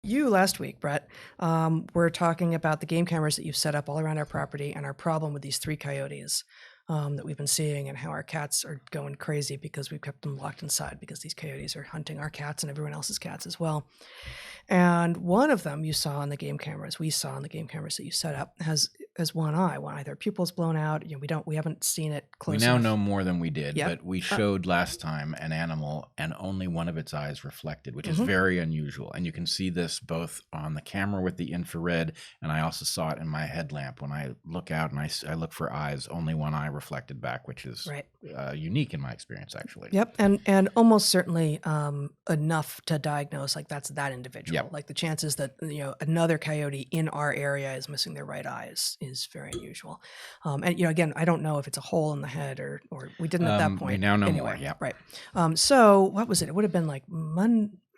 You last week, Bret, were talking about the game cameras that you've set up all around our property and our problem with these 3 coyotes that we've been seeing, and how our cats are going crazy because we've kept them locked inside because these coyotes are hunting our cats and everyone else's cats as well. And one of them you saw on the game cameras, we saw on the game cameras that you set up, has one eye. Their pupil's blown out. We haven't seen it close We now enough. know more than we did, Yep. but we showed last time an animal and only one of its eyes reflected, which is Mhm. very unusual. And you can see this both on the camera with the infrared, and I also saw it in my headlamp. When I look out and I look for eyes, only one eye reflected back, which is Right. unique in my experience, actually. Yep, and almost certainly enough to diagnose like that's that individual. Yep. Like the chances that another coyote in our area is missing their right eye is very unusual. And again, I don't know if it's a hole in the head or we didn't at that point. We now know anyway, more. Yeah. Right. So what was it? It would have been like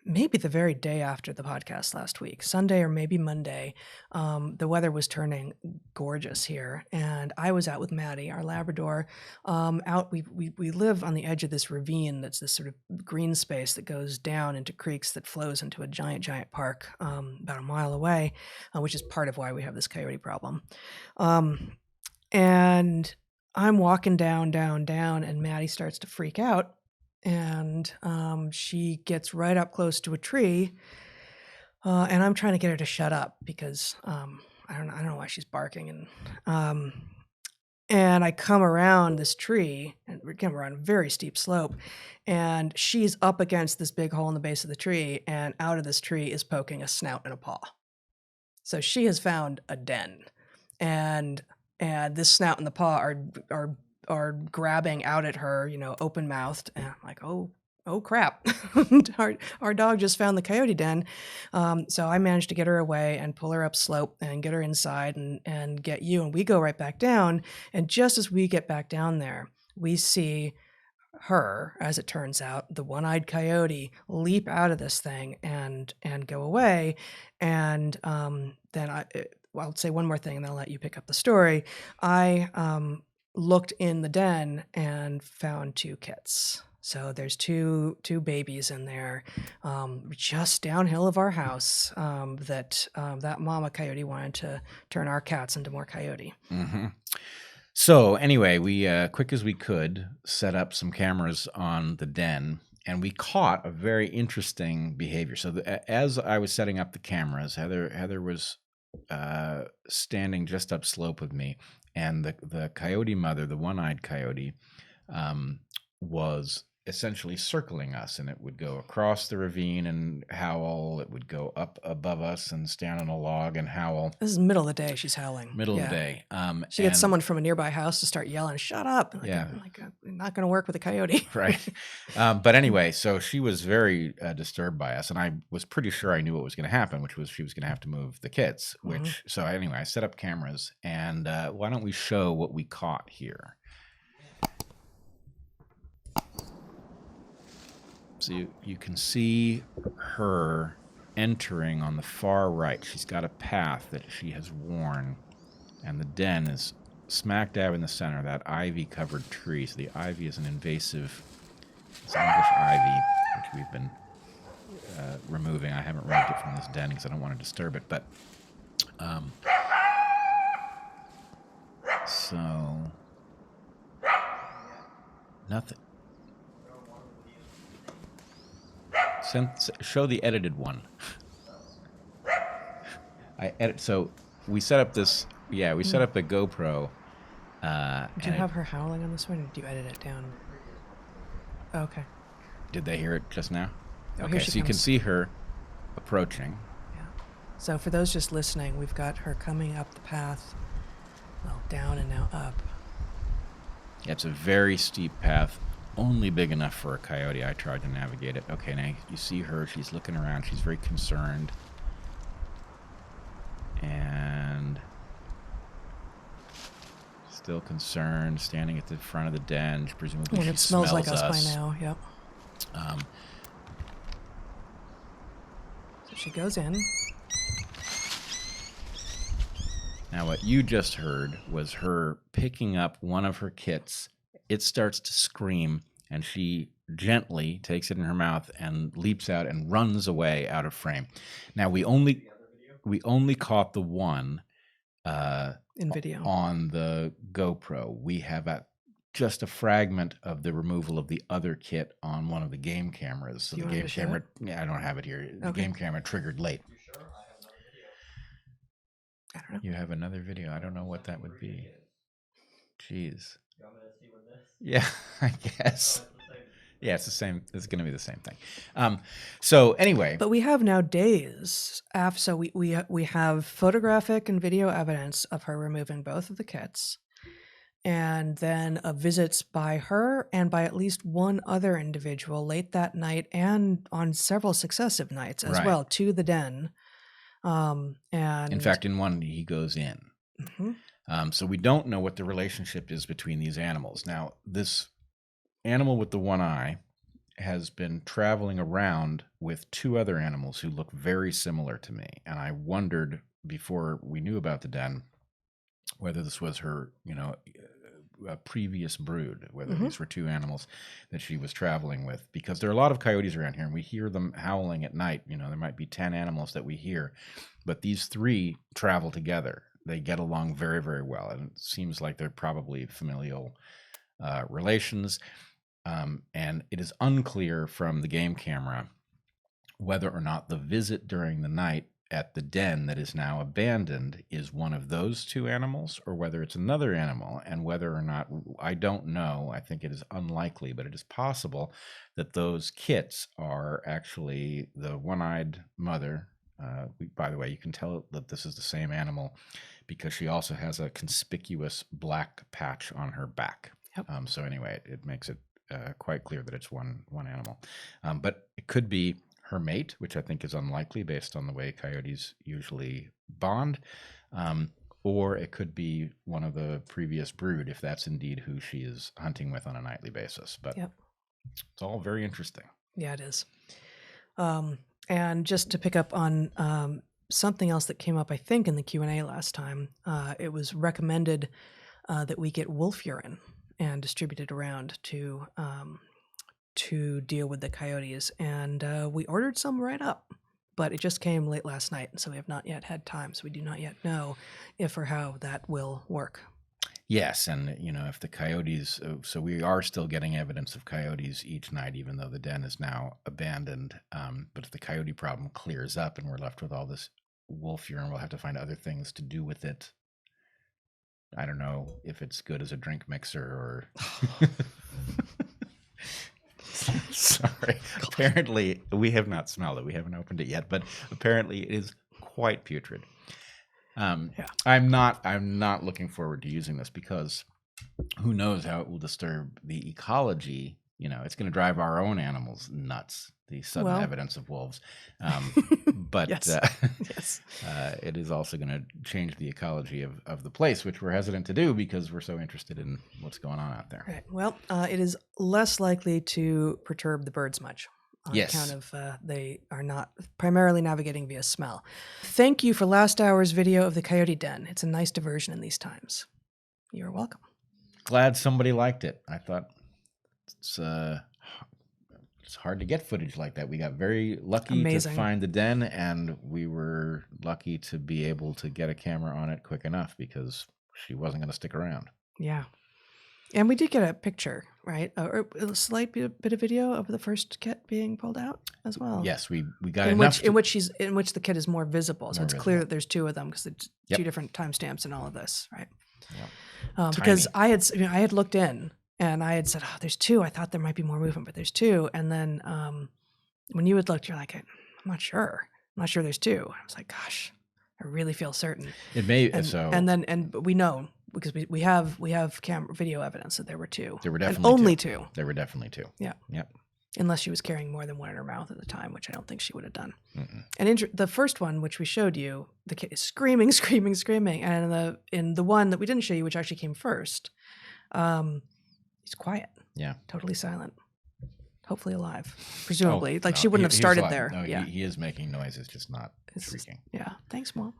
maybe the very day after the podcast last week, Sunday or maybe Monday. The weather was turning gorgeous here, and I was out with Maddie, our Labrador. We live on the edge of this ravine that's this sort of green space that goes down into creeks that flows into a giant park about a mile away, which is part of why we have this coyote problem. And I'm walking down, and Maddie starts to freak out. And she gets right up close to a tree, and I'm trying to get her to shut up because I don't know why she's barking. And I come around this tree, and again, we're on a very steep slope, and she's up against this big hole in the base of the tree, and out of this tree is poking a snout and a paw. So she has found a den, and this snout and the paw are grabbing out at her, open mouthed. And I'm like, oh crap. our dog just found the coyote den. So I managed to get her away and pull her up slope and get her inside and get you. And we go right back down. And just as we get back down there, we see her, as it turns out, the one-eyed coyote, leap out of this thing and go away. And then I'll say one more thing and then I'll let you pick up the story. I looked in the den and found 2 kits. So there's two babies in there, just downhill of our house. That mama coyote wanted to turn our cats into more coyote. Mm-hmm. So anyway, we quick as we could set up some cameras on the den, and we caught a very interesting behavior. So as I was setting up the cameras, Heather was standing just upslope with me, and the coyote mother, the one-eyed coyote, was essentially circling us, and it would go across the ravine and howl. It would go up above us and stand on a log and howl. This is middle of the day. She's howling. Middle of the day. She gets someone from a nearby house to start yelling, "Shut up!" I'm not going to work with a coyote. Right. But anyway, so she was very disturbed by us, and I was pretty sure I knew what was going to happen, which was she was going to have to move the kids. So anyway, I set up cameras, and why don't we show what we caught here? So you can see her entering on the far right. She's got a path that she has worn, and the den is smack dab in the center, that ivy-covered tree. So the ivy is an invasive, it's English ivy, which we've been removing. I haven't removed it from this den because I don't want to disturb it. But so nothing. Show the edited one. So we set up this. Yeah, we set up the GoPro. Did you have her howling on this one, or did you edit it down? Okay. Did they hear it just now? Oh, okay, so you can see her approaching. Yeah. So for those just listening, we've got her coming up the path, well, down and now up. Yeah, it's a very steep path. Only big enough for a coyote. I tried to navigate it. Okay, now you see her. She's looking around. She's very concerned. And still concerned, standing at the front of the den. Presumably and she it smells like us us by now, yep. So she goes in. Now what you just heard was her picking up one of her kits. It starts to scream, and she gently takes it in her mouth and leaps out and runs away out of frame. Now we only caught the one in video on the GoPro. We have just a fragment of the removal of the other kit on one of the game cameras. So the game camera, I don't have it here. The game camera triggered late. I don't know. You have another video. I don't know what that would be. Jeez. Yeah, I guess. Yeah, it's the same. It's going to be the same thing. So anyway, but we have now days after. So we have photographic and video evidence of her removing both of the kits, and then visits by her and by at least one other individual late that night and on several successive nights as well to the den. And in fact, in one he goes in. So we don't know what the relationship is between these animals. Now, this animal with the one eye has been traveling around with two other animals who look very similar to me. And I wondered before we knew about the den whether this was her, a previous brood, whether these were two animals that she was traveling with, because there are a lot of coyotes around here and we hear them howling at night. There might be 10 animals that we hear, but these three travel together. They get along very, very well. And it seems like they're probably familial relations. And it is unclear from the game camera whether or not the visit during the night at the den that is now abandoned is one of those two animals or whether it's another animal, and whether or not, I don't know. I think it is unlikely, but it is possible that those kits are actually the one-eyed mother. By the way, you can tell that this is the same animal because she also has a conspicuous black patch on her back. Yep. So anyway, it makes it quite clear that it's one animal. But it could be her mate, which I think is unlikely based on the way coyotes usually bond, or it could be one of the previous brood, if that's indeed who she is hunting with on a nightly basis. But it's all very interesting. Yeah, it is. And just to pick up on something else that came up, I think, in the Q&A last time, it was recommended that we get wolf urine and distribute it around to deal with the coyotes. And we ordered some right up, but it just came late last night, and so we have not yet had time. So we do not yet know if or how that will work. Yes, and if the coyotes, so we are still getting evidence of coyotes each night, even though the den is now abandoned. But if the coyote problem clears up and we're left with all this wolf urine, we'll have to find other things to do with it. I don't know if it's good as a drink mixer or... Sorry. Apparently, we have not smelled it. We haven't opened it yet, but apparently it is quite putrid. I'm not looking forward to using this because who knows how it will disturb the ecology. It's going to drive our own animals nuts, the sudden evidence of wolves. But yes. It is also going to change the ecology of the place, which we're hesitant to do because we're so interested in what's going on out there. Right. Well, it is less likely to perturb the birds much. On account of they are not primarily navigating via smell. Thank you for last hour's video of the coyote den. It's a nice diversion in these times. You're welcome. Glad somebody liked it. I thought it's hard to get footage like that. We got very lucky to find the den, and we were lucky to be able to get a camera on it quick enough because she wasn't going to stick around. Yeah. And we did get a picture, right? Or a slight bit of video of the first kit being pulled out as well. Yes, we got enough. In which the kit is more visible, so it's clear that there's two of them because it's two different timestamps in all of this, right? Yep. Because I had looked in and I had said, "Oh, there's two." I thought there might be more movement, but there's two. And then when you had looked, you're like, "I'm not sure. I'm not sure there's two." I was like, "Gosh, I really feel certain." It may and we know. Because we have video evidence that there were two. There were definitely only two. There were definitely two. Yeah. Yep. Unless she was carrying more than one in her mouth at the time, which I don't think she would have done. Mm-mm. And the first one, which we showed you, the kid is screaming, and in the one that we didn't show you, which actually came first, he's quiet. Yeah. Totally silent. Hopefully alive, presumably. She wouldn't have started there. No, he is making noises, just not shrieking. Yeah. Thanks, Mom.